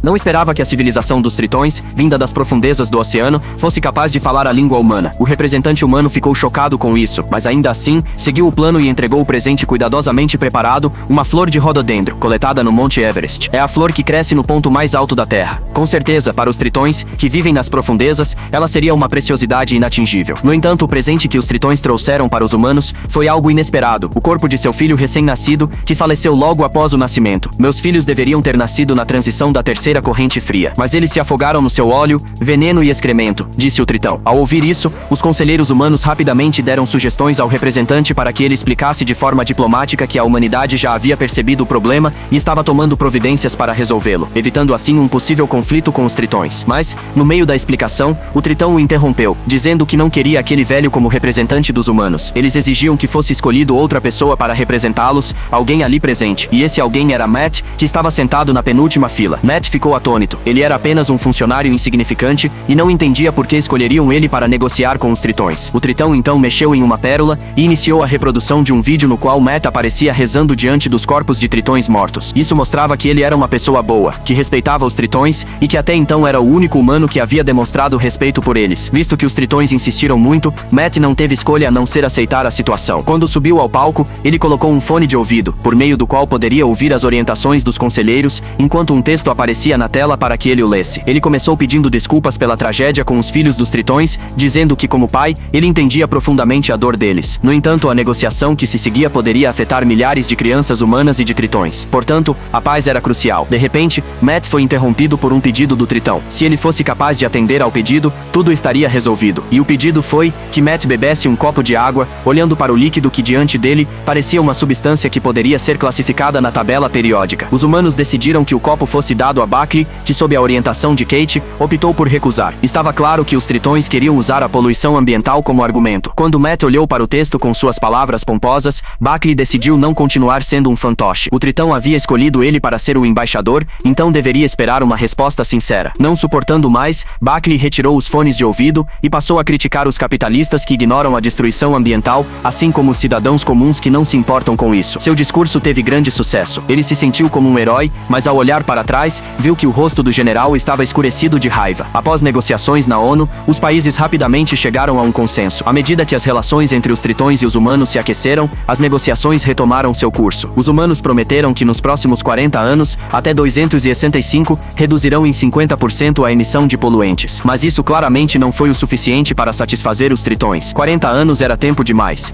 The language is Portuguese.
Não esperava que a civilização dos tritões, vinda das profundezas do oceano, fosse capaz de falar a língua humana. O representante humano ficou chocado com isso, mas ainda assim, seguiu o plano e entregou o presente cuidadosamente preparado, uma flor de rododendro, coletada no Monte Everest. É a flor que cresce no ponto mais alto da Terra. Com certeza, para os tritões, que vivem nas profundezas, ela seria uma preciosidade inatingível. No entanto, o presente que os tritões trouxeram para os humanos foi algo inesperado: o corpo de seu filho recém-nascido, que faleceu logo após o nascimento. Meus filhos deveriam ter nascido na transição da terceira corrente fria, mas eles se afogaram no seu óleo, veneno e excremento, disse o tritão. Ao ouvir isso, os conselheiros humanos rapidamente deram sugestões ao representante para que ele explicasse de forma diplomática que a humanidade já havia percebido o problema e estava tomando providências para resolvê-lo, evitando assim um possível conflito com os tritões. Mas, no meio da explicação, o tritão o interrompeu, dizendo que não queria aquele velho como representante dos humanos. Eles exigiam que fosse escolhido outra pessoa para representá-los, alguém ali presente, e esse alguém era Matt, que estava sentado na penúltima fila. Matt ficou atônito. Ele era apenas um funcionário insignificante e não entendia por que escolheriam ele para negociar com os tritões. O tritão então mexeu em uma pérola e iniciou a reprodução de um vídeo no qual Matt aparecia rezando diante dos corpos de tritões mortos. Isso mostrava que ele era uma pessoa boa, que respeitava os tritões e que até então era o único humano que havia demonstrado respeito por eles. Visto que os tritões insistiram muito, Matt não teve escolha a não ser aceitar a situação. Quando subiu ao palco, ele colocou um fone de ouvido, por meio do qual poderia ouvir as orientações dos conselheiros, enquanto um texto aparecia na tela para que ele o lesse. Ele começou pedindo desculpas pela tragédia com os filhos dos tritões, dizendo que, como pai, ele entendia profundamente a dor deles. No entanto, a negociação que se seguia poderia afetar milhares de crianças humanas e de tritões. Portanto, a paz era crucial. De repente, Matt foi interrompido por um pedido do tritão. Se ele fosse capaz de atender ao pedido, tudo estaria resolvido. E o pedido foi que Matt bebesse um copo de água, olhando para o líquido que diante dele parecia uma substância que poderia ser classificada na tabela periódica. Os humanos decidiram que o copo fosse dado a Buckley, que, sob a orientação de Kate, optou por recusar. Estava claro que os tritões queriam usar a poluição ambiental como argumento. Quando Matt olhou para o texto com suas palavras pomposas, Buckley decidiu não continuar sendo um fantoche. O tritão havia escolhido ele para ser o embaixador, então deveria esperar uma resposta sincera. Não suportando mais, Buckley retirou os fones de ouvido e passou a criticar os capitalistas que ignoram a destruição ambiental, assim como os cidadãos comuns que não se importam com isso. Seu discurso teve grande sucesso. Ele se sentiu como um herói, mas ao olhar para trás, viu que o rosto do general estava escurecido de raiva. Após negociações na ONU, os países rapidamente chegaram a um consenso. À medida que as relações entre os tritões e os humanos se aqueceram, as negociações retomaram seu curso. Os humanos prometeram que nos próximos 40 anos, até 265, reduzirão em 50% a emissão de poluentes. Mas isso claramente não foi o suficiente para satisfazer os tritões. 40 anos era tempo demais.